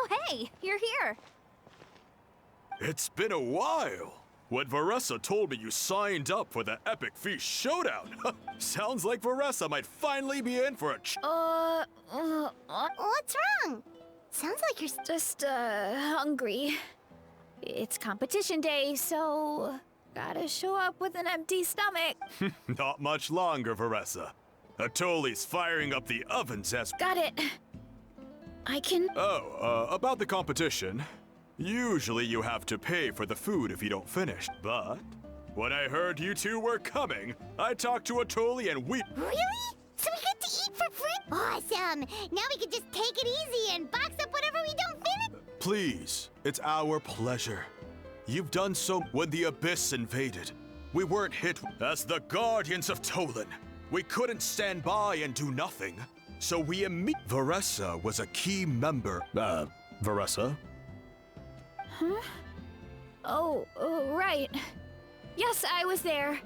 hey, you're here. It's been a while. When Varesa told me you signed up for the Epic Feast Showdown, sounds like Varesa might finally be in for a What's wrong? Sounds like you're just, hungry. It's competition day, so gotta show up with an empty stomach. Not much longer, Varesa. Atoli's firing up the ovens as— Got it. I can— about the competition. Usually you have to pay for the food if you don't finish, but when I heard you two were coming, I talked to Atoli and we— Really? So we get to eat for free? Awesome! Now we can just take it easy and box up whatever we don't finish. Please, it's our pleasure. You've done so when the Abyss invaded. We weren't hit as the Guardians of Tolan. We couldn't stand by and do nothing, so we Varesa was a key member. Varesa? Huh? Oh, right. Yes, I was there.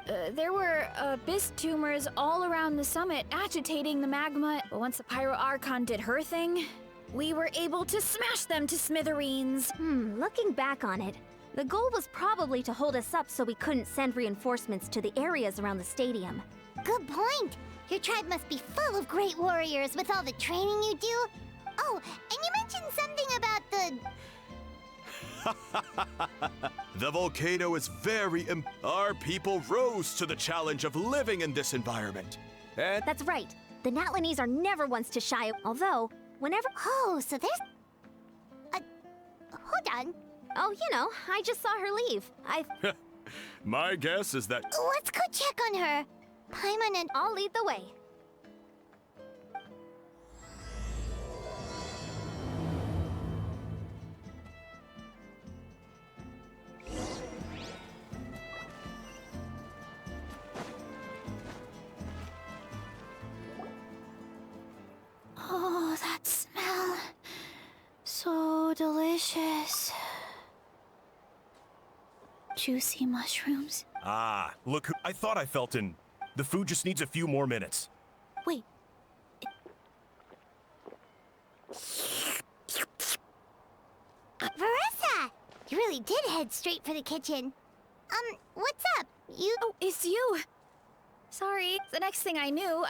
There were abyss tumors all around the summit, agitating the magma. But once the Pyro Archon did her thing, we were able to smash them to smithereens. Looking back on it, the goal was probably to hold us up so we couldn't send reinforcements to the areas around the stadium. Good point. Your tribe must be full of great warriors with all the training you do. Oh, and you mentioned something about the... The volcano is Our people rose to the challenge of living in this environment. And That's right. The Natlanese are never ones to shy, although, whenever— Oh, so there's... hold on. Oh, you know, I just saw her leave. my guess is that— Let's go check on her. Paimon and... I'll lead the way. Oh, that smell. So delicious. Juicy mushrooms. Ah, look, I thought I felt in. The food just needs a few more minutes. Wait. Varesa! You really did head straight for the kitchen. What's up? Oh, it's you. Sorry, the next thing I knew,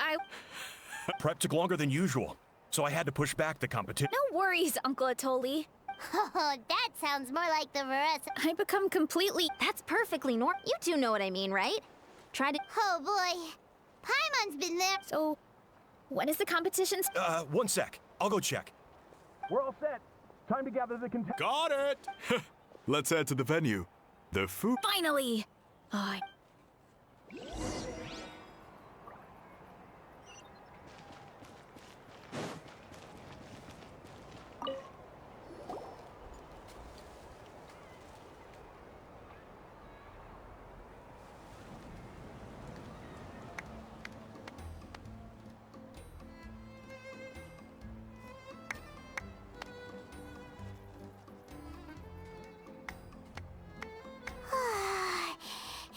Prep took longer than usual, so I had to push back the competition. No worries, Uncle Atoli. Oh, that sounds more like the Varesa. I become completely— That's perfectly normal. You two know what I mean, right? Try to— Oh boy. Paimon's been there. So, when is the competition? One sec. I'll go check. We're all set. Time to gather the contestants. Got it! Let's head to the venue. The food— Finally!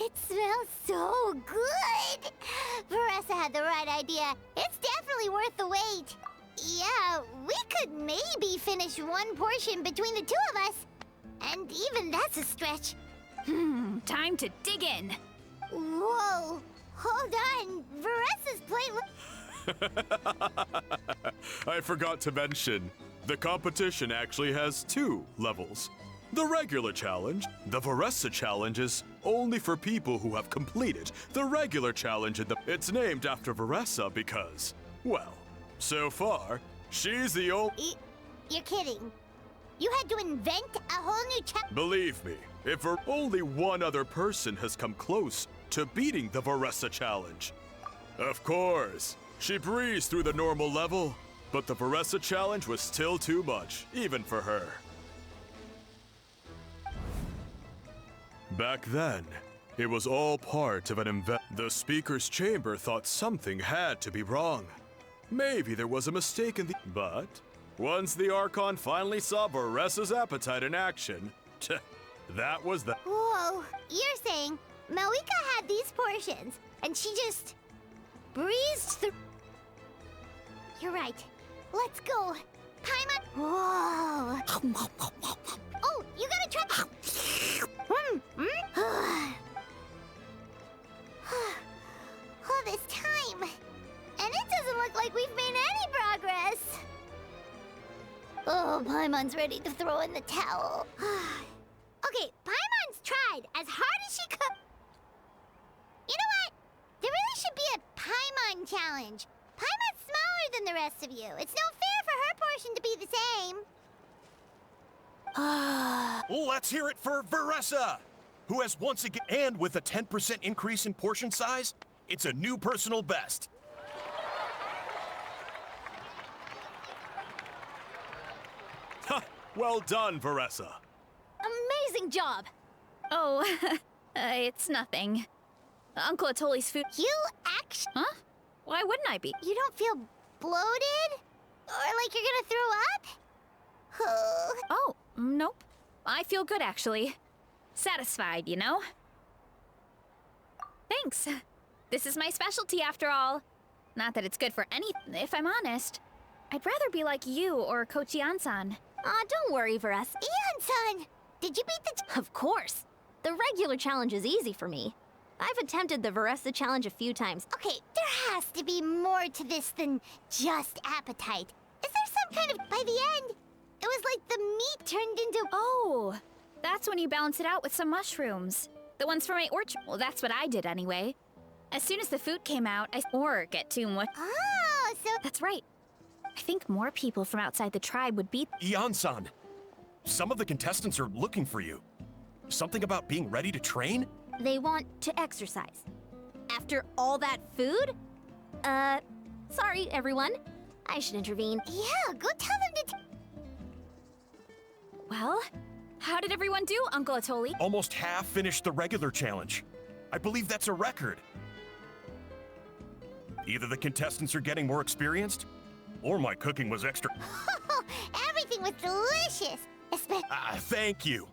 It smells so good! Varesa had the right idea. It's definitely worth the wait. Yeah, we could maybe finish one portion between the two of us. And even that's a stretch. Time to dig in. Whoa! Hold on! Varesa's plate... I forgot to mention, the competition actually has 2 levels. The regular challenge, the Varesa challenge, is only for people who have completed the regular challenge It's named after Varesa because, well, so far, she's the only— You're kidding. You had to invent a whole new challenge? Believe me, if only one other person has come close to beating the Varesa challenge. Of course, she breezed through the normal level, but the Varesa challenge was still too much, even for her. Back then, it was all part of an The speaker's chamber thought something had to be wrong. Maybe there was a mistake in the— But once the Archon finally saw Varesa's appetite in action, that was the— Whoa, you're saying Malika had these portions, and she just breezed through... You're right. Let's go. Paimon. Whoa. Oh, you gotta try. All this time, and it doesn't look like we've made any progress. Oh, Paimon's ready to throw in the towel. Okay, Paimon's tried as hard as she could. You know what? There really should be a Paimon challenge. Paimon's smaller than the rest of you. It's no fair for her portion to be the same. Let's hear it for Varesa, who has once again, and with a 10% increase in portion size, it's a new personal best. Well done, Varesa. Amazing job! Oh, it's nothing. Uncle Atoli's food. You actually... Huh? Why wouldn't I be? You don't feel bloated? Or like you're gonna throw up? Oh, nope. I feel good, actually. Satisfied, you know? Thanks. This is my specialty, after all. Not that it's good for anything, if I'm honest. I'd rather be like you or Coach Ian-san. Aw, don't worry, Varesa. Ian-san, did you beat the... Of course. The regular challenge is easy for me. I've attempted the Varesa challenge a few times. Okay, there has to be more to this than just appetite. Is there some kind of... By the end, it was like the meat turned into... Oh, that's when you balance it out with some mushrooms. The ones from my orchard. Well, that's what I did anyway. As soon as the food came out, or get too much. Oh, so... That's right. I think more people from outside the tribe would beat... Ian-san, some of the contestants are looking for you. Something about being ready to train? They want to exercise. After all that food? Sorry, everyone. I should intervene. Yeah, go tell them to... Well, how did everyone do, Uncle Atoli? Almost half finished the regular challenge. I believe that's a record. Either the contestants are getting more experienced, or my cooking was extra. Everything was delicious. Thank you.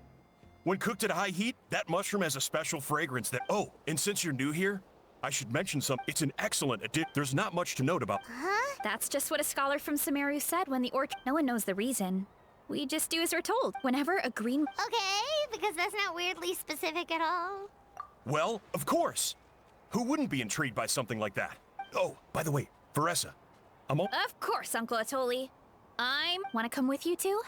When cooked at high heat, that mushroom has a special fragrance that... Oh, and since you're new here, I should mention it's an excellent addition. There's not much to note about... Huh? That's just what a scholar from Sumeru said when the orchard... No one knows the reason. We just do as we're told. Whenever a green... Okay, because that's not weirdly specific at all. Well, of course. Who wouldn't be intrigued by something like that? Oh, by the way, Varesa, Of course, Uncle Atoli. Want to come with you too?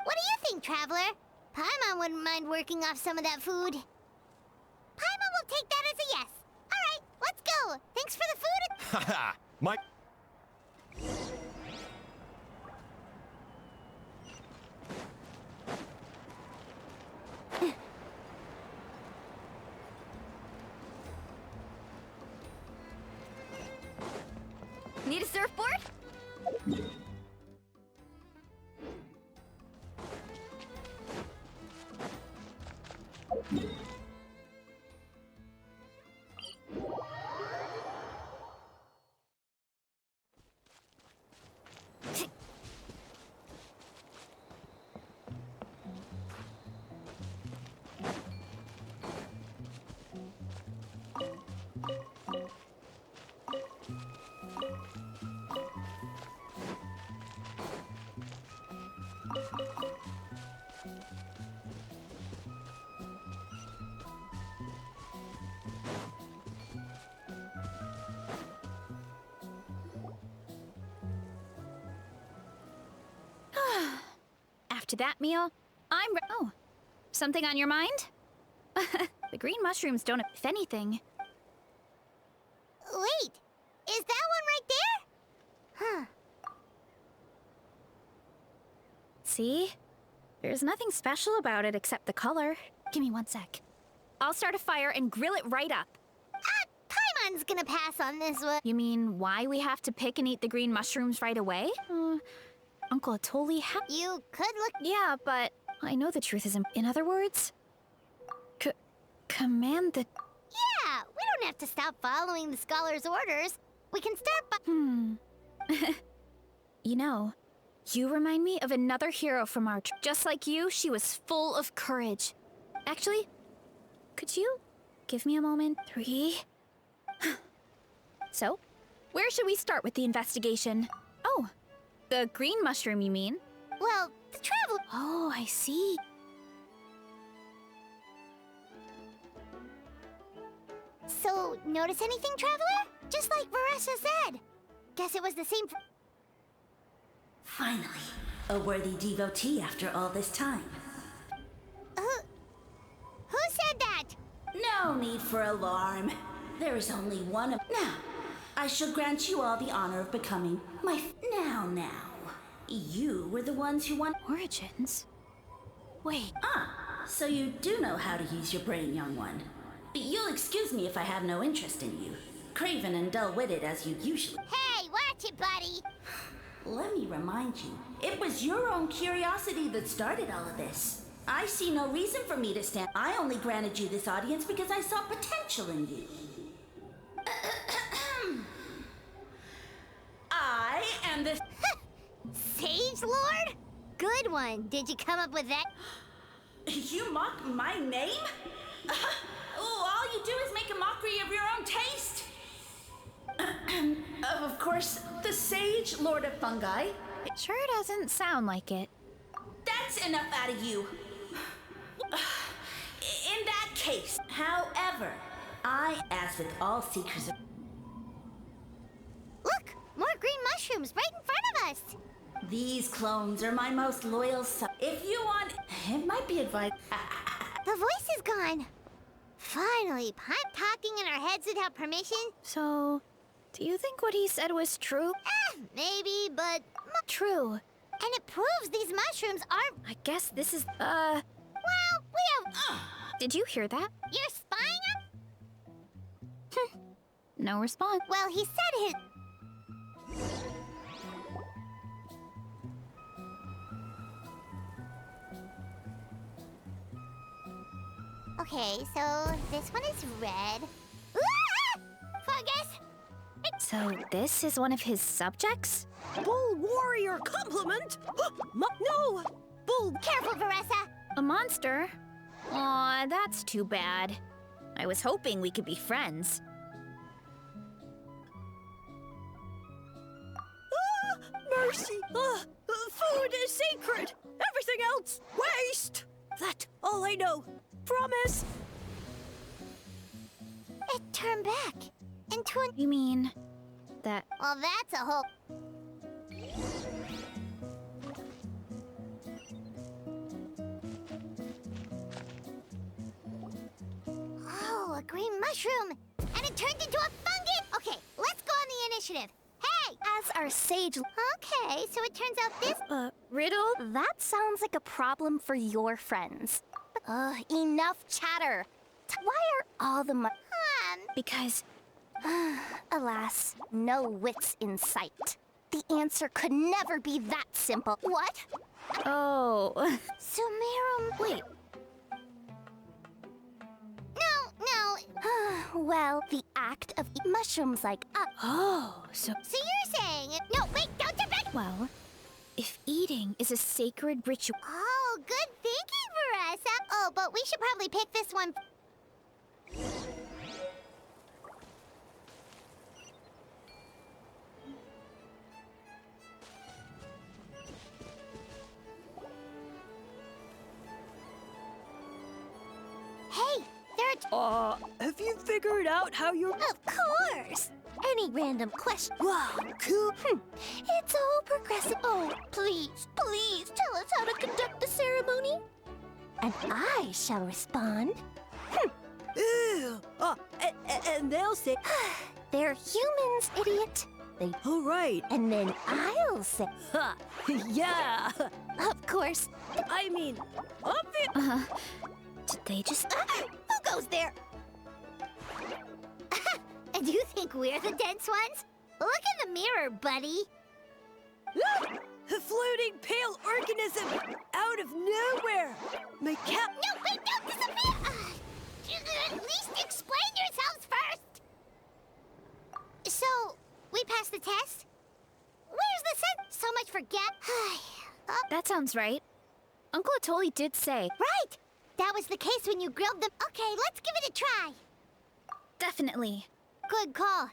What do you think, Traveler? Paimon wouldn't mind working off some of that food. Paimon will take that as a yes. All right, let's go. Thanks for the food. Haha, my... Need a surfboard? After that meal, Oh, something on your mind? The green mushrooms don't... If anything... Wait, is that one right there? Huh. See? There's nothing special about it except the color. Give me 1 sec. I'll start a fire and grill it right up. Paimon's gonna pass on this one. You mean why we have to pick and eat the green mushrooms right away? Uncle Atoli You could look... Yeah, but I know the truth isn't... In other words... Command the... Yeah, we don't have to stop following the scholar's orders. We can start by... You know, you remind me of another hero from our... Just like you, she was full of courage. Actually, could you give me a moment? 3... So, where should we start with the investigation? Oh, The green mushroom, you mean? Well, the travel... Oh, I see. So, notice anything, Traveler? Just like Varesa said. Guess it was the same... Finally, a worthy devotee after all this time. Who said that? No need for alarm. There is only one of... Now, I shall grant you all the honor of becoming my... Now. You were the ones who want... Origins? Wait. So you do know how to use your brain, young one. You'll excuse me if I have no interest in you. Craven and dull-witted as you usually... Hey, watch it, buddy. Let me remind you, it was your own curiosity that started all of this. I see no reason for me to stand. I only granted you this audience because I saw potential in you. I am the... Sage Lord? Good one. Did you come up with that? You mock my name? All you do is make a mockery of your own taste. Of course, the Sage Lord of Fungi. It sure doesn't sound like it. That's enough out of you. In that case, however, I, as with all seekers of... Look, more green mushrooms right in front of us. These clones are my most loyal If you want, it might be advised... The voice is gone. Finally, Pop talking in our heads without permission? So, do you think what he said was true? Maybe, but... True. And it proves these mushrooms aren't... I guess this is, Well, we have... Did you hear that? You're spying on... No response. Well, he said his... Okay, so this one is red. Ah! Fungus! So this is one of his subjects? Bull warrior compliment? No! Bull... Careful, Varesa! A monster? Aw, that's too bad. I was hoping we could be friends. Mercy! Food is sacred! Everything else, waste! That's all I know. Promise! It turned back into an... You mean that... Well, that's a whole... Oh, a green mushroom! And it turned into a fungus! Okay, let's go on the initiative. Hey! As our sage... Okay, so it turns out this... Riddle? That sounds like a problem for your friends. Enough chatter. Why are all the Because... Alas, no wits in sight. The answer could never be that simple. What? Oh... Sumerum... Wait, No. Well, the act of mushrooms like oh, so... So you're saying... No, wait, don't jump back! Well, if eating is a sacred ritual... Oh, good thinking, Varesa. Oh, but we should probably pick this one. Hey, there are... Have you figured out how you're... Of course! Any random question. Wow, cool. It's all progressive. Oh, please tell us how to conduct the ceremony. And I shall respond. Ew. And they'll say... They're humans, idiot. They... All right. And then I'll say... Ha. Yeah. Of course. I mean, obvious. Did they just... Who goes there? And you think we're the dense ones? Look in the mirror, buddy. A floating pale organism out of nowhere. My cat... No, wait, don't disappear! At least explain yourselves first! So, we passed the test? Where's the set? So much for That sounds right. Uncle Atoli did say... Right! That was the case when you grilled them. Okay, let's give it a try. Definitely. Good call.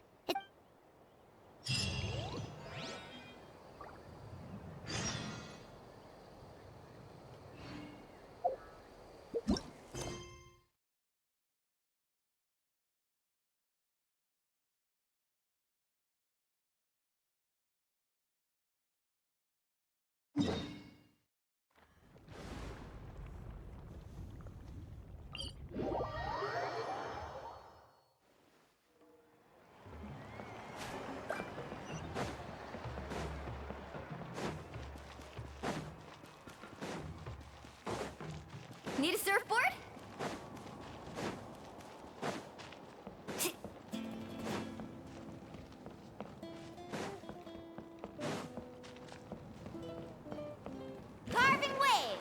Need a surfboard? Carving waves!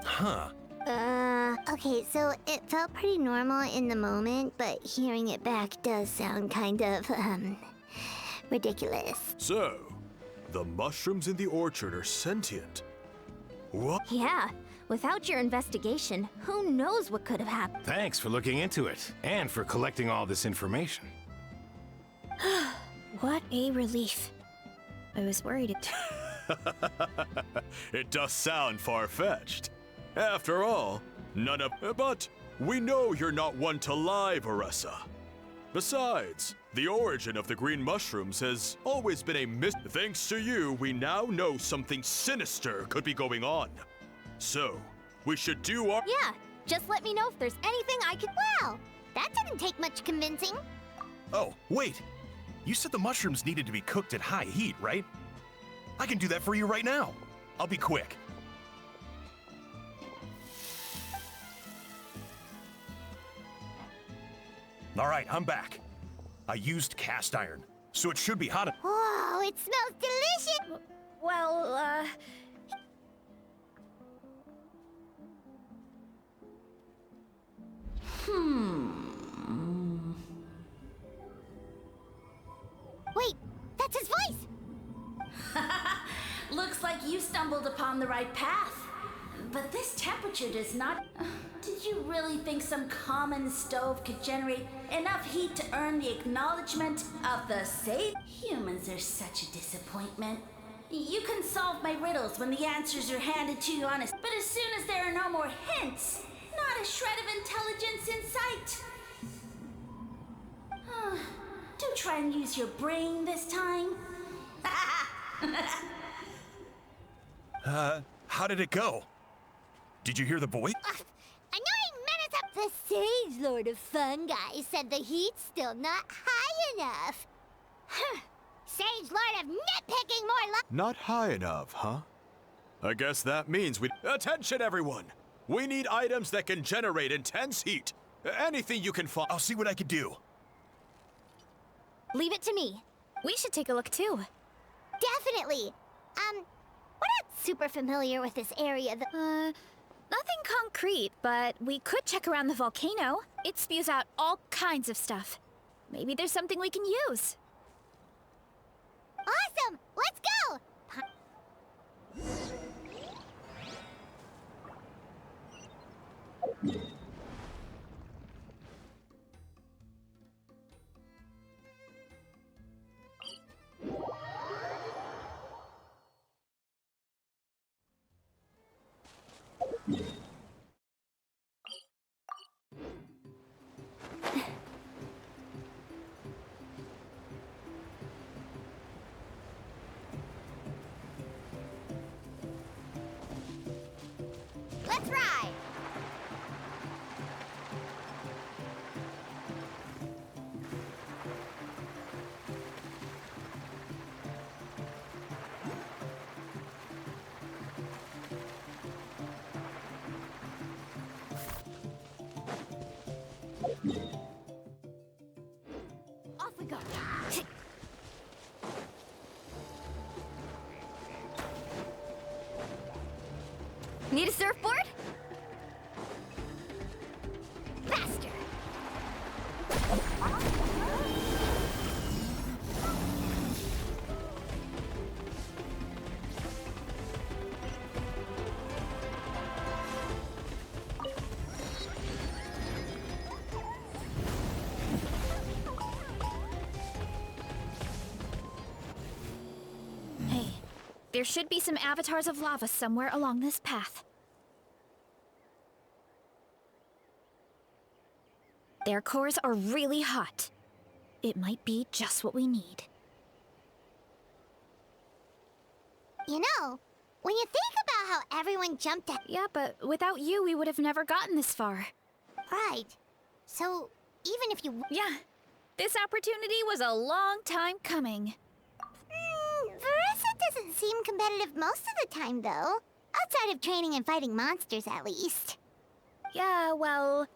Huh. Okay, so it felt pretty normal in the moment, but hearing it back does sound kind of, ridiculous. So, the mushrooms in the orchard are sentient. What? Yeah, without your investigation, who knows what could have happened? Thanks for looking into it, and for collecting all this information. What a relief. I was worried it. It does sound far-fetched. After all, none of... But we know you're not one to lie, Varesa. Besides, the origin of the green mushrooms has always been a mystery. Thanks to you, we now know something sinister could be going on. So, we should do our... Yeah, just let me know if there's anything I could... Wow, that didn't take much convincing. Oh, wait. You said the mushrooms needed to be cooked at high heat, right? I can do that for you right now. I'll be quick. All right, I'm back. I used cast iron, so it should be hot. Whoa, it smells delicious! Well, Wait, that's his voice! Looks like you stumbled upon the right path. But this temperature does not... Did you really think some common stove could generate enough heat to earn the acknowledgement of the sage? Humans are such a disappointment. You can solve my riddles when the answers are handed to you honest, but as soon as there are no more hints, not a shred of intelligence in sight. Do try and use your brain this time. How did it go? Did you hear the voice? I know he meant it up. The Sage Lord of Fungi said the heat's still not high enough. Sage Lord of Nitpicking more Not high enough, huh? I guess that means we... Attention, everyone! We need items that can generate intense heat. Anything you can find. I'll see what I can do. Leave it to me. we should take a look too. Definitely. We're not super familiar with this area. Nothing concrete, but we could check around the volcano. It spews out all kinds of stuff. Maybe there's something we can use. Awesome! Let's go! Let's ride! Off we go. Need a surfboard? Faster! Hey, there should be some avatars of lava somewhere along this path. Their cores are really hot. It might be just what we need. You know, When you think about how everyone jumped at... Yeah, but without you, we would have never gotten this far. Right. So, even if you... Yeah, this opportunity was a long time coming. Varesa doesn't seem competitive most of the time, though. Outside of training and fighting monsters, at least. Yeah, well,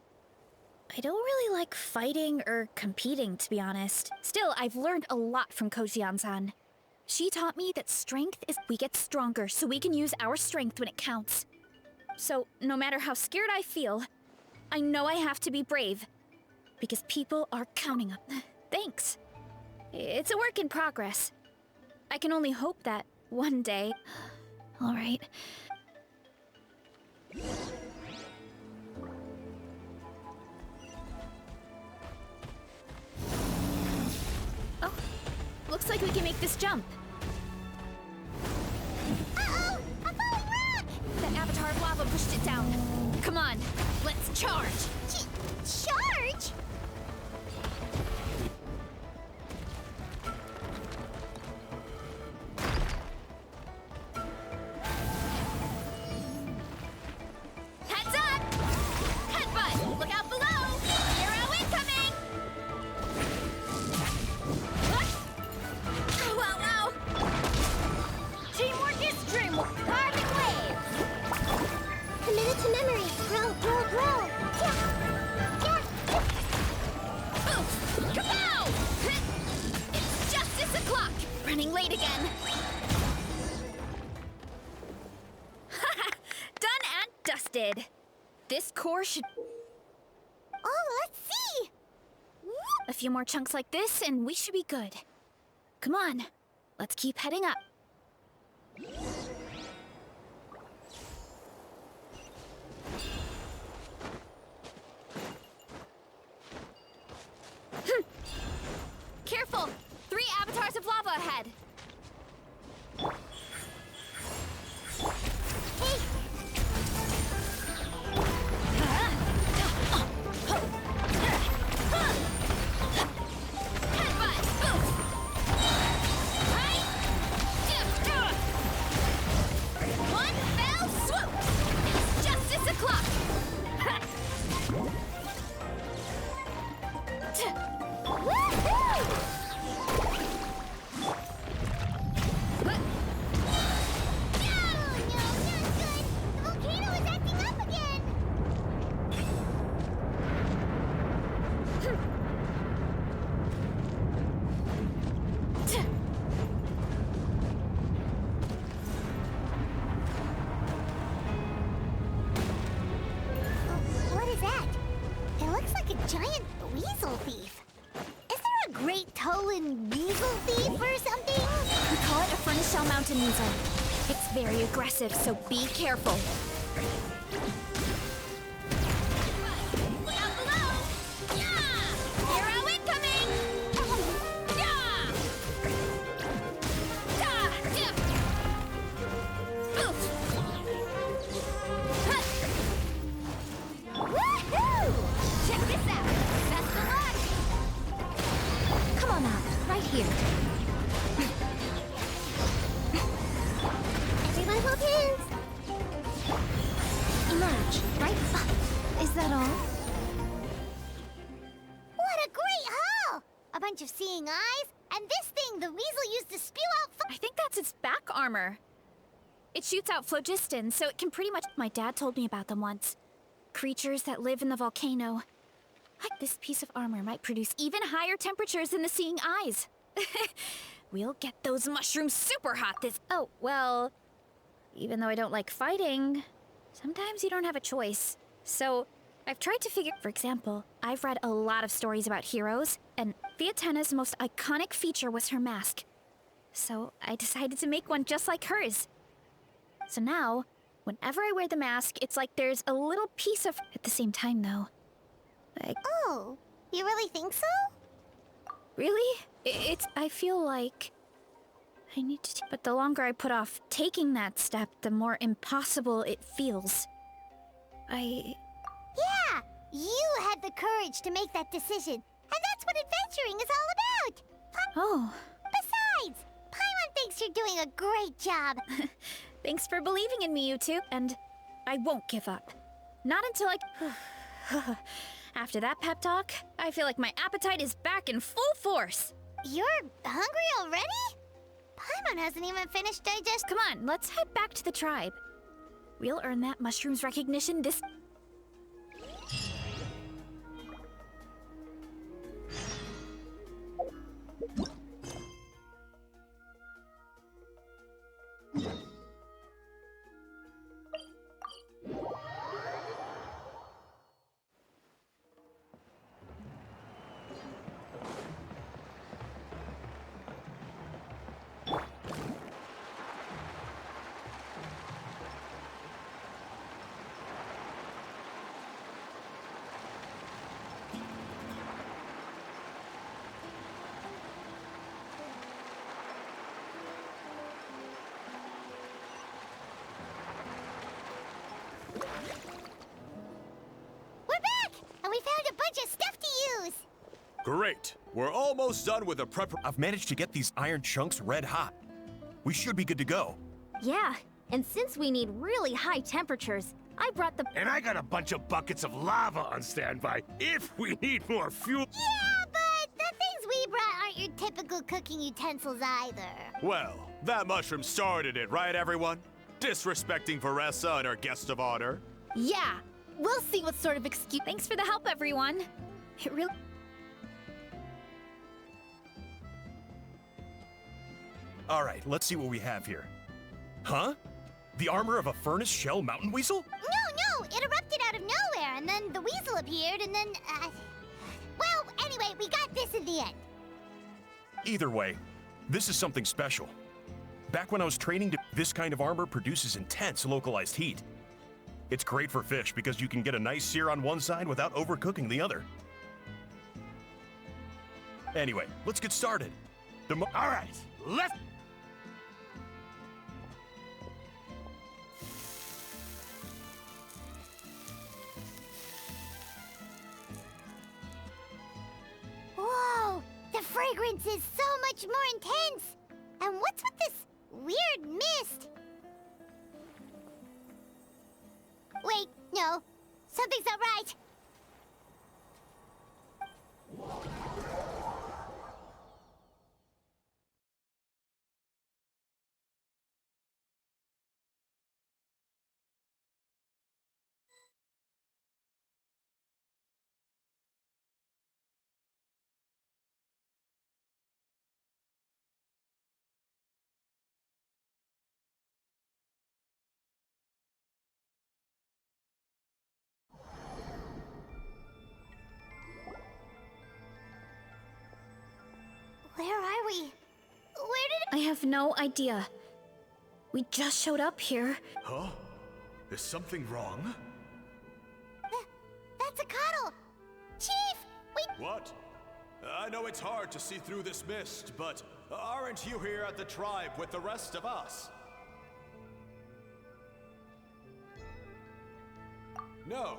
I don't really like fighting or competing, to be honest. Still, I've learned a lot from Coach Yan-san. She taught me that strength is we get stronger so we can use our strength when it counts. So, no matter how scared I feel, I know I have to be brave. Because people are counting on... Thanks. It's a work in progress. I can only hope that one day... All right. Oh, looks like we can make this jump. Uh-oh! A falling rock! That avatar of lava pushed it down. Come on, let's charge. Charge? Heads up! Headbutt! Look out below! Hero incoming! What? Wow, wow! Teamwork is dreamwork! Party wave! Commit it to memory. Grow, grow, grow. Kapow! It's justice o'clock! Running late again. Done and dusted. This core should... Oh, let's see. A few more chunks like this and we should be good. Come on, let's keep heading up. Careful! 3 avatars of lava ahead! Hey, Headbutt! Boost! Right! One fell swoop! It's justice o'clock! woohoo! No, not good. The volcano is acting up again. What is that? It looks like a giant weasel thief. Is there a Great Tolan weasel thief or something? We call it a furnace shell mountain weasel. It's very aggressive, so be careful. Look out below! Yeah! Hero incoming! Yeah! Da! Dip! Oof! Huh! Woohoo! Check this out! Best of luck! Come on out, right here. Everyone hold hands. Emerge, right? Is that all? What a great haul! A bunch of seeing eyes, and this thing the weasel used to spew out I think that's its back armor. It shoots out phlogiston, so it can pretty much... My dad told me about them once. Creatures that live in the volcano. This piece of armor might produce even higher temperatures than the seeing eyes. We'll get those mushrooms super hot this... Oh, well... Even though I don't like fighting, sometimes you don't have a choice. So, I've tried to figure... For example, I've read a lot of stories about heroes, and Viatena's most iconic feature was her mask. So, I decided to make one just like hers. So now, whenever I wear the mask, it's like there's a little piece of... At the same time, though. Like, Oh, you really think so? really? It's... I feel like... I need to... But the longer I put off taking that step, the more impossible it feels. Yeah, you had the courage to make that decision, and that's what adventuring is all about. Oh, Besides, Paimon thinks you're doing a great job. Thanks for believing in me, you two. And I won't give up. Not until I... After that pep talk, I feel like my appetite is back in full force. You're hungry already? Paimon hasn't even finished digesting. Come on, let's head back to the tribe. We'll earn that mushroom's recognition this... We're back! And we found a bunch of stuff to use! Great. We're almost done with the prep. I've managed to get these iron chunks red hot. We should be good to go. Yeah, and since we need really high temperatures, I brought the... And I got a bunch of buckets of lava on standby if we need more fuel. Yeah, but the things we brought aren't your typical cooking utensils either. Well, that mushroom started it, right, everyone? Disrespecting Varesa and our guest of honor. Yeah, we'll see what sort of excuse... Thanks for the help, everyone. It really... All right, let's see what we have here. Huh? The armor of a furnace shell mountain weasel? No, it erupted out of nowhere, and then the weasel appeared, and then, well, anyway, we got this in the end. Either way, this is something special. Back when I was training, this kind of armor produces intense localized heat. It's great for fish because you can get a nice sear on one side without overcooking the other. Anyway, let's get started. All right, let's... Whoa, the fragrance is so much more intense. And what's with this weird mist? Wait, no, something's not right. Where are we? Where did I have no idea. We just showed up here. Huh? Is something wrong? That's a cuddle! Chief, we... What? I know it's hard to see through this mist, but aren't you here at the tribe with the rest of us? No.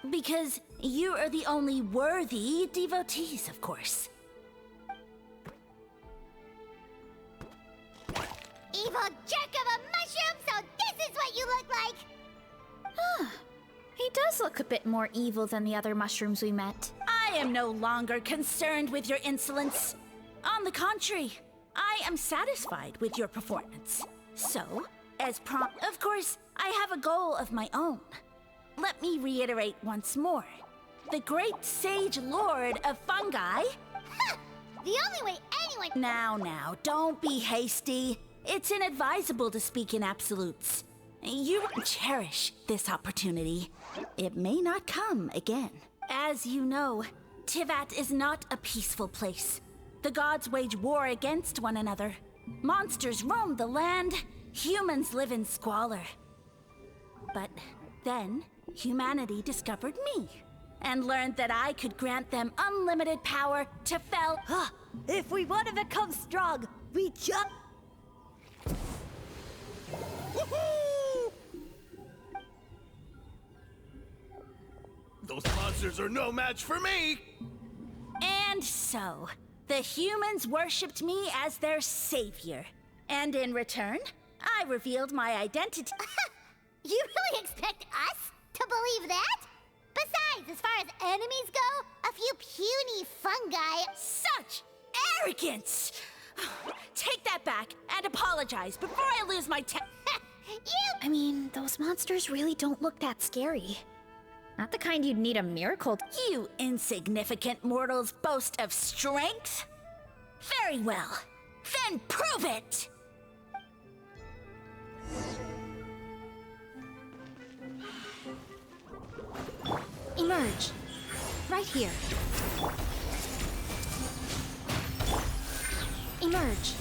Because you are the only worthy devotees, of course. Evil jerk of a mushroom, so this is what you look like! He does look a bit more evil than the other mushrooms we met. I am no longer concerned with your insolence. On the contrary, I am satisfied with your performance. So, of course, I have a goal of my own. Let me reiterate once more. The great sage lord of fungi... Ha! The only way anyone... Now, don't be hasty. It's inadvisable to speak in absolutes. You cherish this opportunity. It may not come again. As you know, Tivat is not a peaceful place. The gods wage war against one another. Monsters roam the land. Humans live in squalor. But then, humanity discovered me and learned that I could grant them unlimited power to fell... If we want to become strong, we just... Those monsters are no match for me! And so, the humans worshipped me as their savior. And in return, I revealed my identity. You really expect us to believe that? Besides, as far as enemies go, a few puny fungi... Such arrogance! Take that back and apologize before I lose my I mean, those monsters really don't look that scary. Not the kind you'd need a miracle You insignificant mortals boast of strength? Very well. Then prove it! Emerge. Right here. Emerge.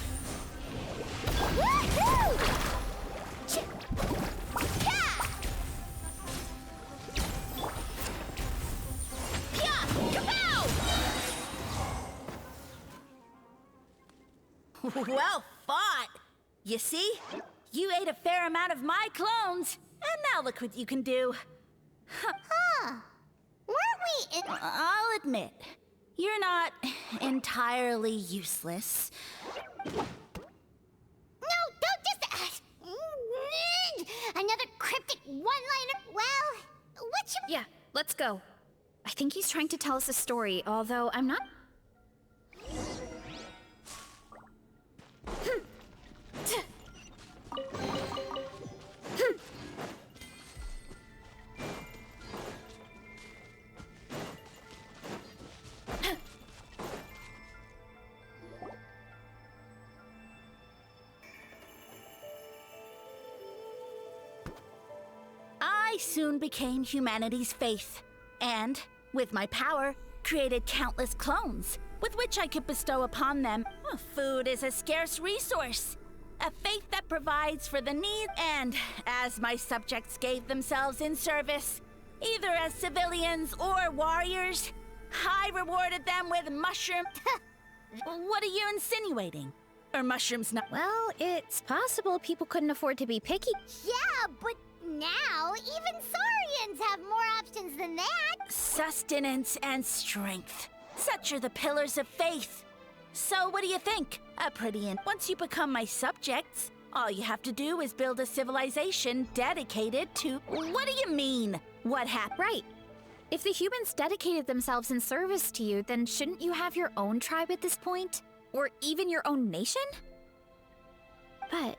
Woohoo! Well fought! You see? You ate a fair amount of my clones, and now look what you can do. Huh. Weren't we in... I'll admit, you're not entirely useless. No, don't just... Another cryptic one-liner? Well, what you... Yeah, let's go. I think he's trying to tell us a story, although I'm not... I soon became humanity's faith, and, with my power, created countless clones, with which I could bestow upon them. Food is a scarce resource, a faith that provides for the needs, and as my subjects gave themselves in service, either as civilians or warriors, I rewarded them with mushroom... What are you insinuating? Are mushrooms not... Well, it's possible people couldn't afford to be picky. Yeah, but now even Saurians have more options than that. Sustenance and strength. Such are the pillars of faith. So what do you think? A pretty Once you become my subjects, all you have to do is build a civilization dedicated to... What do you mean? What happened? Right. If the humans dedicated themselves in service to you, then shouldn't you have your own tribe at this point? Or even your own nation? But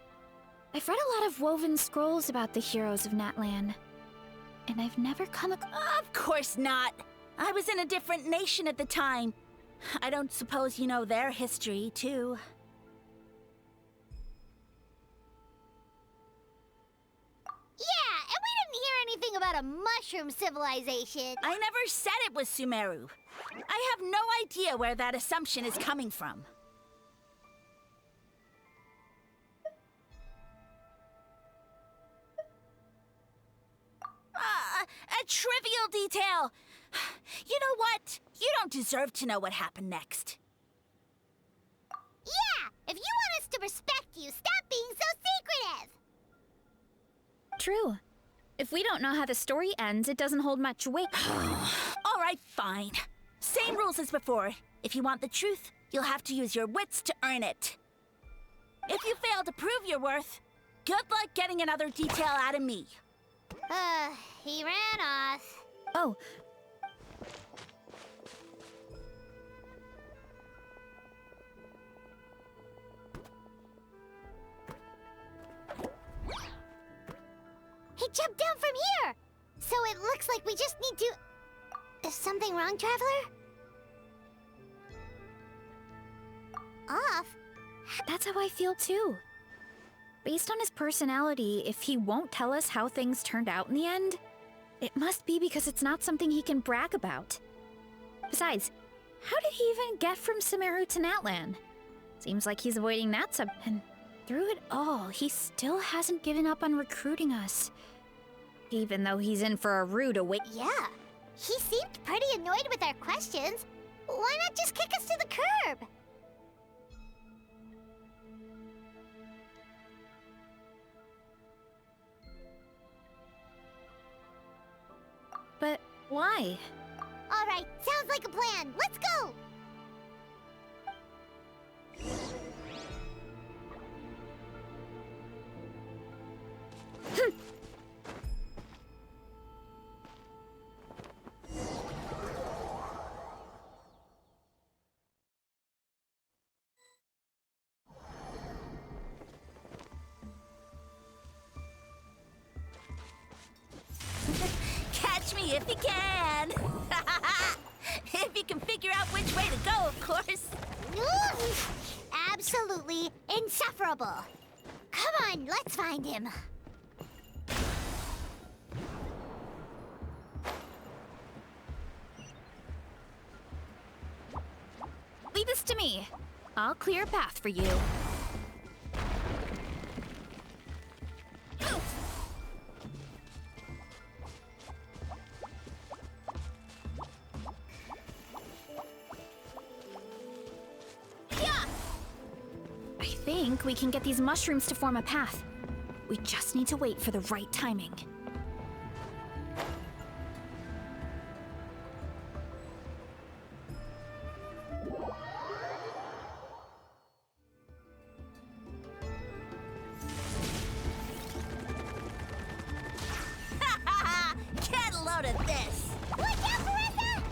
I've read a lot of woven scrolls about the heroes of Natlan, and I've never come across... Of course not. I was in a different nation at the time. I don't suppose you know their history, too. Yeah, and we didn't hear anything about a mushroom civilization. I never said it was Sumeru. I have no idea where that assumption is coming from. A trivial detail. You know what? You don't deserve to know what happened next. Yeah, if you want us to respect you, stop being so secretive. True. If we don't know how the story ends, it doesn't hold much weight. All right, fine. Same rules as before. If you want the truth, you'll have to use your wits to earn it. If you fail to prove your worth, good luck getting another detail out of me. He ran off. Oh. He jumped down from here! So it looks like we just need to... Is something wrong, Traveler? Off? That's how I feel too. Based on his personality, if he won't tell us how things turned out in the end, it must be because it's not something he can brag about. Besides, how did he even get from Sumeru to Natlan? Seems like he's avoiding that and through it all, he still hasn't given up on recruiting us. Even though he's in for a rude awakening. Yeah, he seemed pretty annoyed with our questions. Why not just kick us to the curb? But why? All right, sounds like a plan. Let's go! can. If you can figure out which way to go, of course. Absolutely insufferable. Come on, let's find him. Leave this to me. I'll clear a path for you. I think we can get these mushrooms to form a path. We just need to wait for the right timing. Get a load of this. Watch out, Marissa!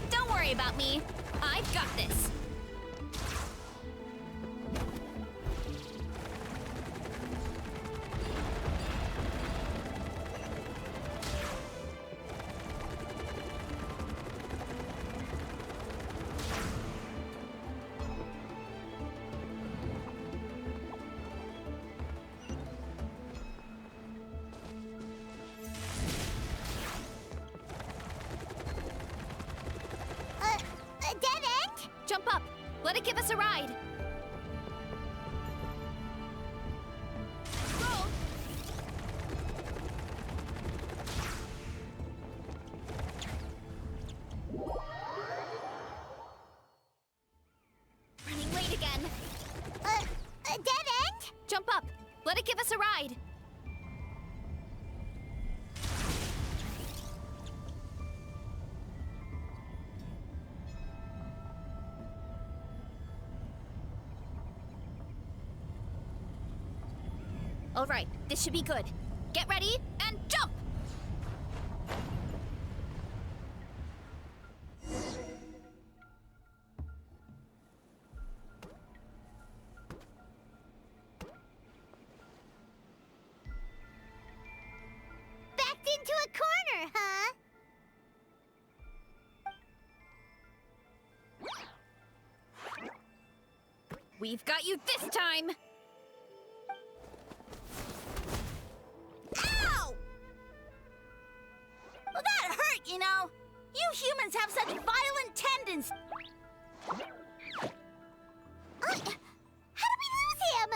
Don't worry about me. I've got this. A dead end? Jump up. Let it give us a ride. Roll. Running late again. A dead end? Jump up. Let it give us a ride. All right, this should be good. Get ready and jump! Backed into a corner, huh? We've got you this time! Ow! Well, that hurt, you know. You humans have such violent tendencies. How did we lose him?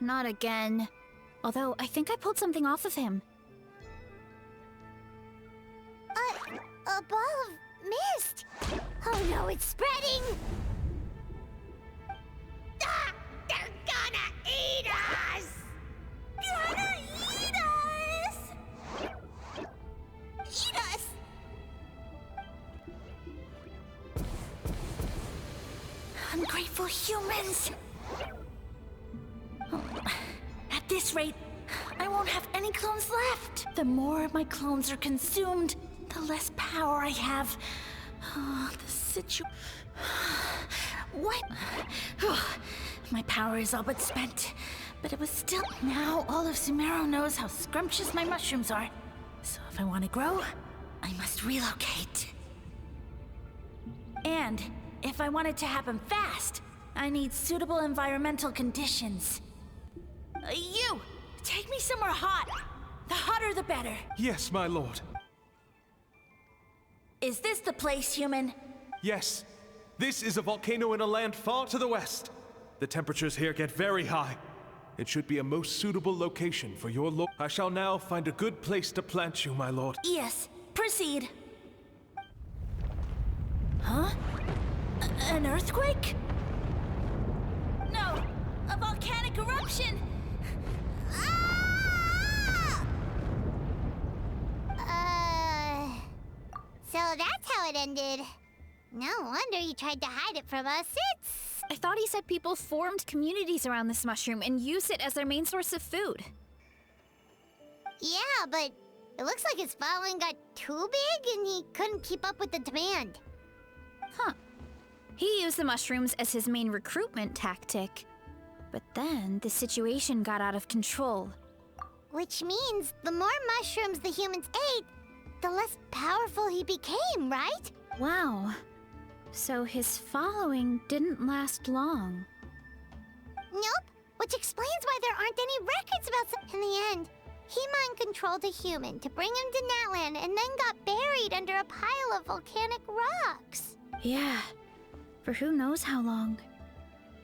Not again. Although, I think I pulled something off of him. A ball of mist. Oh no, it's spreading. Ah, they're gonna eat us. Gonna eat us! Eat us! Ungrateful humans! At this rate, I won't have any clones left. The more my clones are consumed, the less power I have. What? My power is all but spent. But it was still... Now all of Sumeru knows how scrumptious my mushrooms are. So if I want to grow, I must relocate. And if I want it to happen fast, I need suitable environmental conditions. You! Take me somewhere hot. The hotter the better. Yes, my lord. Is this the place, human? Yes. This is a volcano in a land far to the west. The temperatures here get very high. It should be a most suitable location for your lord. I shall now find a good place to plant you, my lord. Yes, proceed. Huh? An earthquake? No, a volcanic eruption! So that's how it ended. No wonder he tried to hide it from us. I thought he said people formed communities around this mushroom and used it as their main source of food. Yeah, but it looks like his following got too big and he couldn't keep up with the demand. Huh. He used the mushrooms as his main recruitment tactic. But then the situation got out of control. Which means the more mushrooms the humans ate, the less powerful he became, right? Wow. So his following didn't last long. Nope, which explains why there aren't any records about some. In the end, he mind-controlled a human to bring him to Natlan and then got buried under a pile of volcanic rocks. Yeah, for who knows how long.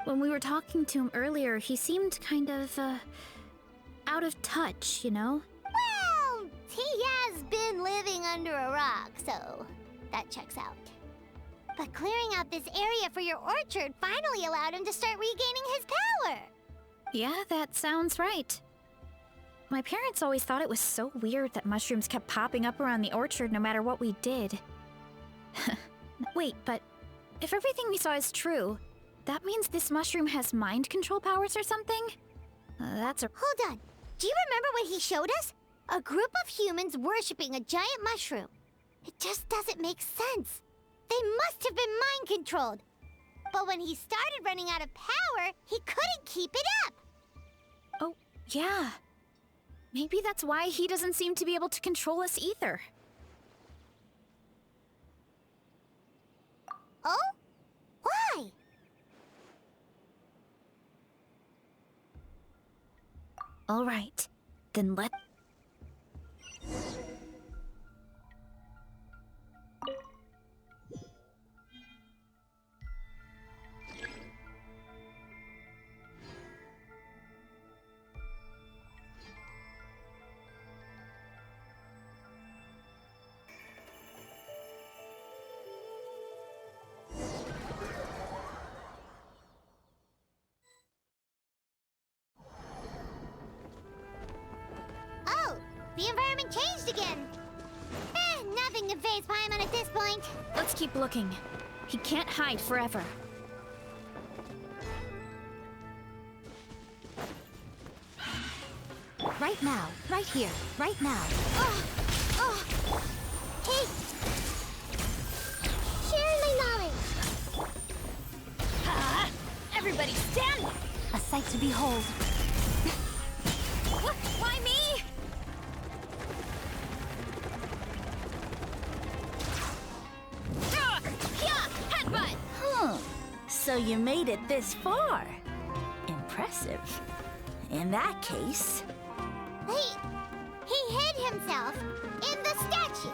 When we were talking to him earlier, he seemed kind of, out of touch, you know? Well, he has been living under a rock, so that checks out. But clearing out this area for your orchard finally allowed him to start regaining his power. Yeah, that sounds right. My parents always thought it was so weird that mushrooms kept popping up around the orchard no matter what we did. Wait, but if everything we saw is true, that means this mushroom has mind control powers or something? That's a... Hold on. Do you remember what he showed us? A group of humans worshipping a giant mushroom. It just doesn't make sense. They must have been mind-controlled. But when he started running out of power, he couldn't keep it up. Oh, yeah. Maybe that's why he doesn't seem to be able to control us either. Oh? Why? All right, then let... Oh, the environment changed again. Nothing can faze Paimon at this point. Let's keep looking. He can't hide forever. Right now, right here, right now. Hey! Share my knowledge. Everybody stand! A sight to behold. What? Why me? Headbutt! So you made it this far. Impressive. In that case... He hid himself in the statue.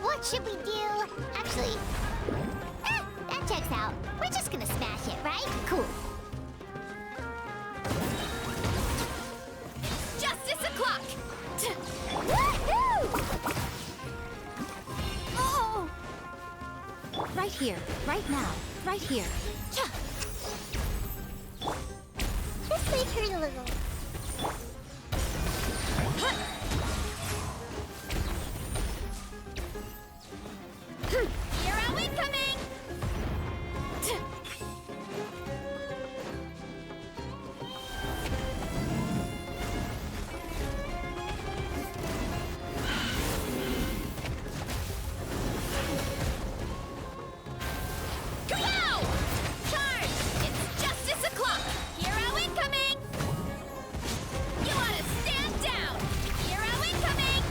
What should we do? Actually, that checks out. We're just gonna smash it, right? Cool. Justice o'clock! Woohoo! Oh! Right here, right now, right here. Just make her a little. Hero incoming! Go! Charge! It's justice o'clock! Hero incoming! You wanna stand down! Hero incoming!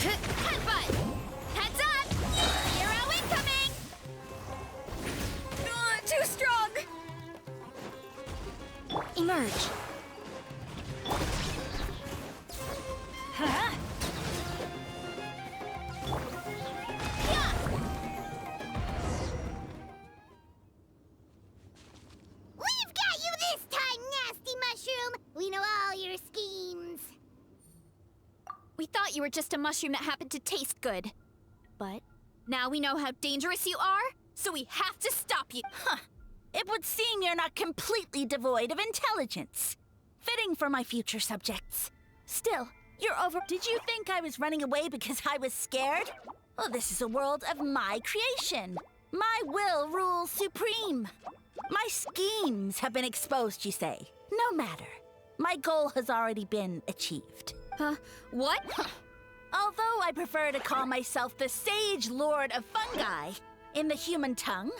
Headbutt! Heads up! Hero incoming! Too strong! Emerge. Huh? Yeah! We've got you this time, nasty mushroom! We know all your schemes. We thought you were just a mushroom that happened to taste good. But now we know how dangerous you are, so we have to stop you. Huh. It would seem you're not completely devoid of intelligence. Fitting for my future subjects. Still, you're over... Did you think I was running away because I was scared? Oh, this is a world of my creation. My will rules supreme. My schemes have been exposed, you say. No matter. My goal has already been achieved. What? Although I prefer to call myself the Sage Lord of Fungi, in the human tongue,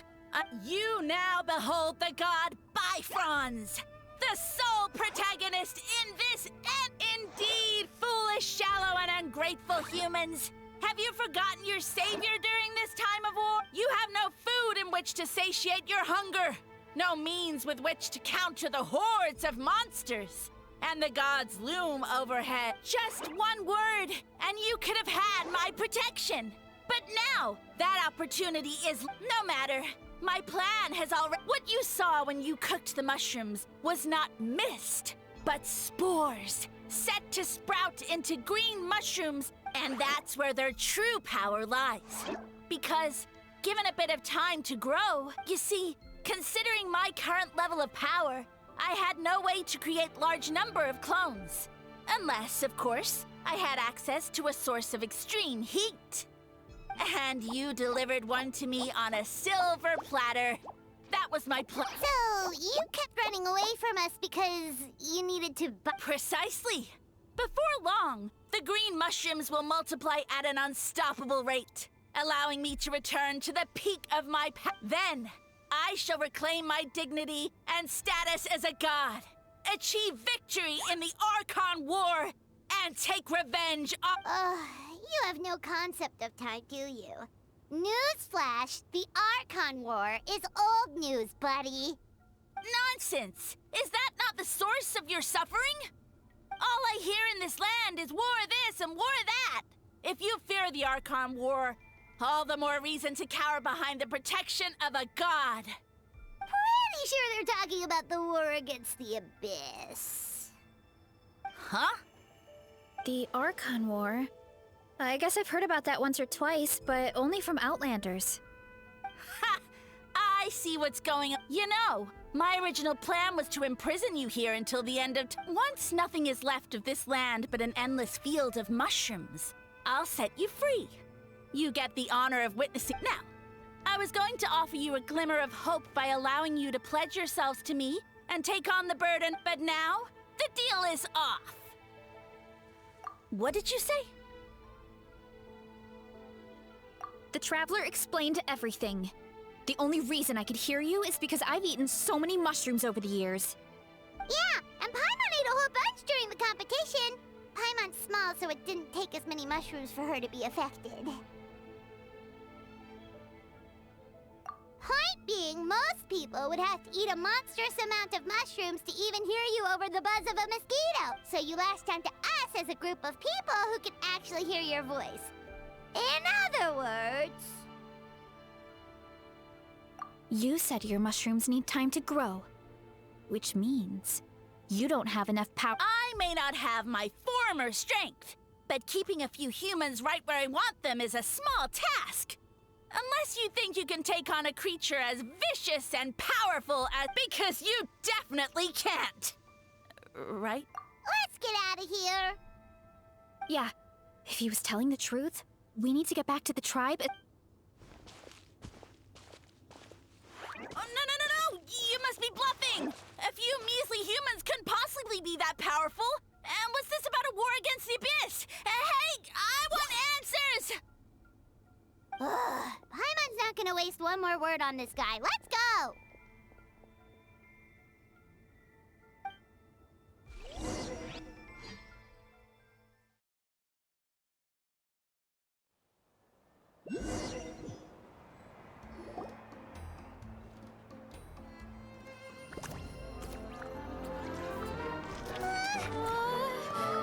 you now behold the god Bifrons, the sole protagonist in this and indeed foolish foolish, shallow, and ungrateful humans! Have you forgotten your savior during this time of war? You have no food in which to satiate your hunger, no means with which to counter the hordes of monsters. And the gods loom overhead. Just one word, and you could have had my protection. But now, that opportunity is no matter. My plan has already... What you saw when you cooked the mushrooms was not mist, but spores, set to sprout into green mushrooms, and that's where their true power lies. Because, given a bit of time to grow, you see, considering my current level of power, I had no way to create large number of clones. Unless, of course, I had access to a source of extreme heat. And you delivered one to me on a silver platter. That was my plan. So, you kept running away from us because you needed to Precisely. Before long, the green mushrooms will multiply at an unstoppable rate, allowing me to return to the peak of my Then, I shall reclaim my dignity and status as a god, achieve victory in the Archon War, and take revenge on... You have no concept of time, do you? Newsflash, the Archon War is old news, buddy. Nonsense! Is that not the source of your suffering? All I hear in this land is war this and war that. If you fear the Archon War, all the more reason to cower behind the protection of a god. Pretty sure they're talking about the war against the Abyss. Huh? The Archon War? I guess I've heard about that once or twice, but only from Outlanders. Ha! I see what's going on. You know, my original plan was to imprison you here until the end of Once nothing is left of this land but an endless field of mushrooms, I'll set you free. You get the honor of witnessing. Now, I was going to offer you a glimmer of hope by allowing you to pledge yourselves to me and take on the burden, but now, the deal is off. What did you say? The Traveler explained everything. The only reason I could hear you is because I've eaten so many mushrooms over the years. Yeah, and Paimon ate a whole bunch during the competition. Paimon's small, so it didn't take as many mushrooms for her to be affected. Point being, most people would have to eat a monstrous amount of mushrooms to even hear you over the buzz of a mosquito. So you latched onto us as a group of people who could actually hear your voice. In other words... You said your mushrooms need time to grow, which means you don't have enough power. I may not have my former strength, but keeping a few humans right where I want them is a small task. Unless you think you can take on a creature as vicious and powerful as... Because you definitely can't. Right? Let's get out of here. Yeah, if he was telling the truth, we need to get back to the tribe. Oh, no! You must be bluffing! A few measly humans couldn't possibly be that powerful. And what's this about a war against the Abyss? Hey, I want answers! Paimon's not gonna waste one more word on this guy. Let's go!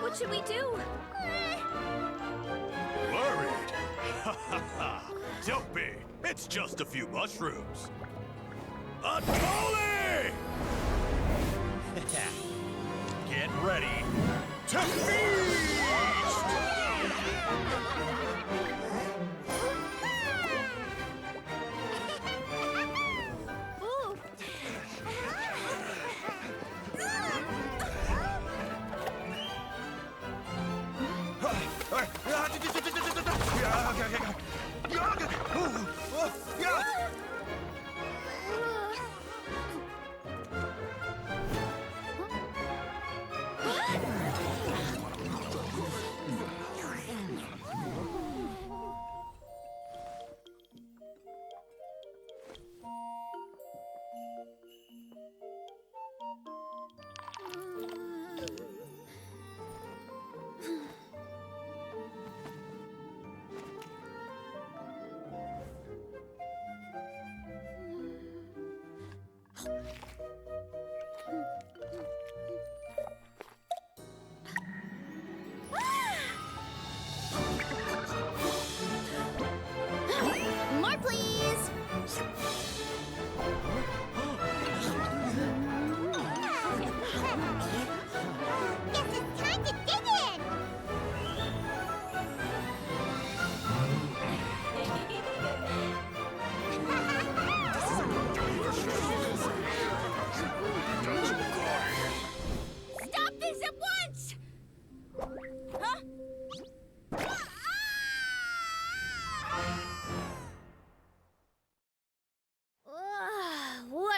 What should we do? Worried? Ha ha ha! Don't be! It's just a few mushrooms. Atoli! Get ready to feast!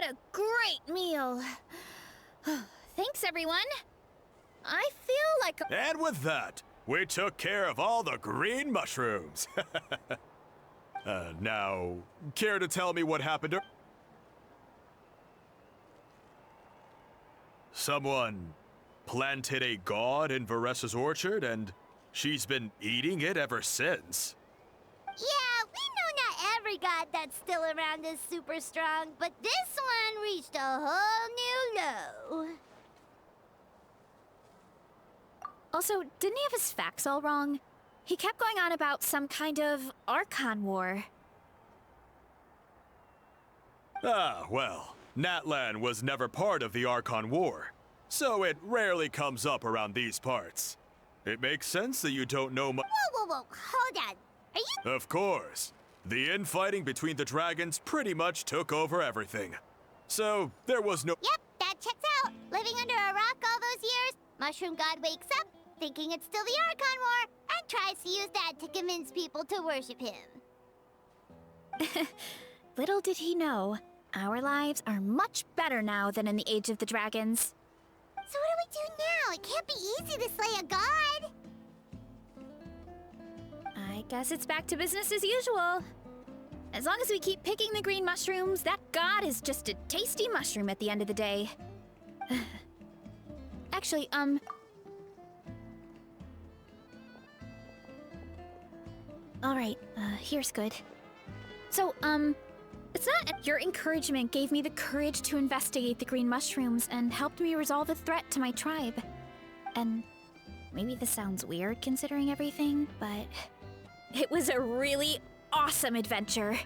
a great meal. Thanks, everyone. I feel like And with that, we took care of all the green mushrooms. Now, care to tell me what happened to... Someone planted a god in Varesa's orchard, and she's been eating it ever since. Yeah, we know not every god that's still around is super strong, but this one reached a whole new low. Also, didn't he have his facts all wrong? He kept going on about some kind of Archon war. Ah, well, Natlan was never part of the Archon War, so it rarely comes up around these parts. It makes sense that you don't know much. Whoa, hold on. Are you... Of course. The infighting between the dragons pretty much took over everything. So, there was no... Yep, that checks out. Living under a rock all those years, Mushroom God wakes up, thinking it's still the Archon War, and tries to use that to convince people to worship him. Little did he know, our lives are much better now than in the Age of the Dragons. So what do we do now? It can't be easy to slay a god. I guess it's back to business as usual. As long as we keep picking the green mushrooms, that god is just a tasty mushroom at the end of the day. Actually, Alright, here's good. So, it's not your encouragement gave me the courage to investigate the green mushrooms and helped me resolve a threat to my tribe. And maybe this sounds weird considering everything, but it was a really awesome adventure.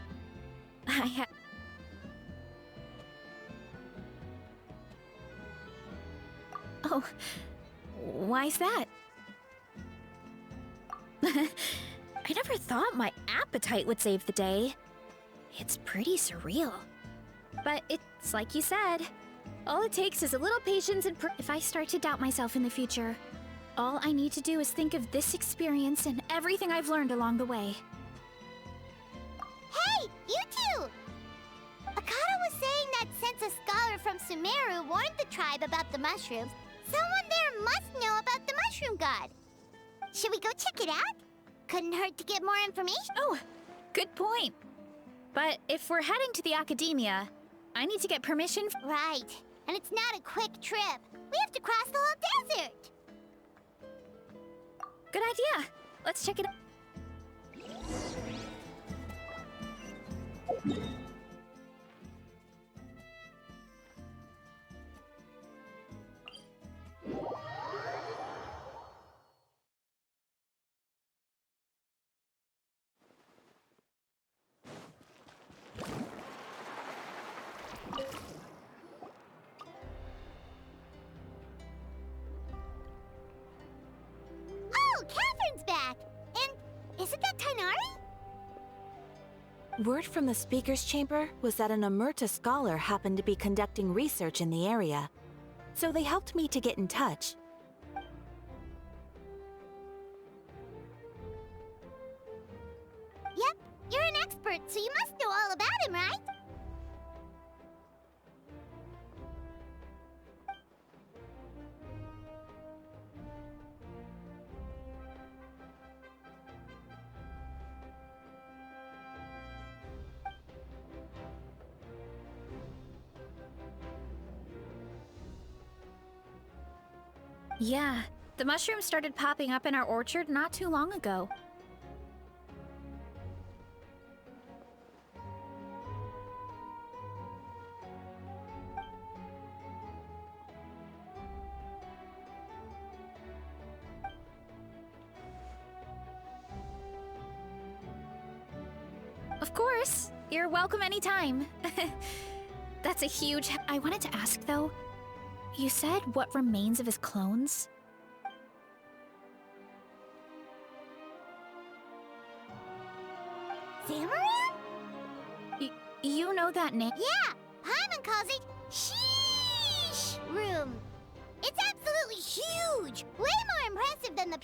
Oh, why's that? I never thought my appetite would save the day. It's pretty surreal. But it's like you said, all it takes is a little patience and if I start to doubt myself in the future, all I need to do is think of this experience and everything I've learned along the way. Hey, you two! Akata was saying that since a scholar from Sumeru warned the tribe about the mushrooms, someone there must know about the mushroom god. Should we go check it out? Couldn't hurt to get more information. Oh, good point. But if we're heading to the academia, I need to get permission. Right, and it's not a quick trip. We have to cross the whole desert. Good idea. Let's check it out. Oh, Catherine's back! And isn't that Tainari? Word from the speaker's chamber was that an Omerta scholar happened to be conducting research in the area, so they helped me to get in touch. Yep, you're an expert, so you must know all about him, right? Yeah, the mushrooms started popping up in our orchard not too long ago. Of course, you're welcome anytime. That's a huge... I wanted to ask, though, you said what remains of his clones? Zamaran? You know that name? Yeah, Paimon calls it Sheesh Room. It's absolutely huge! Way more impressive than the...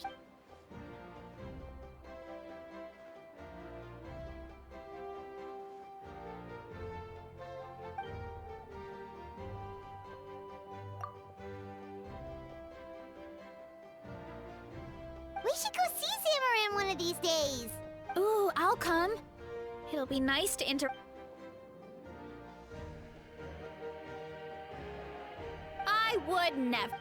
We should go see Zamarin one of these days. Ooh, I'll come. It'll be nice to I would never.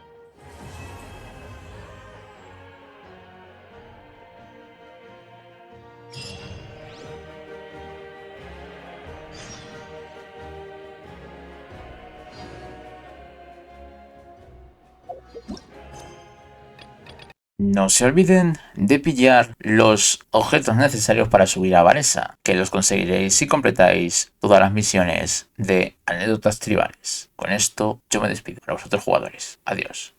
No se olviden de pillar los objetos necesarios para subir a Varesa, que los conseguiréis si completáis todas las misiones de Anécdotas Tribales. Con esto yo me despido para vosotros jugadores. Adiós.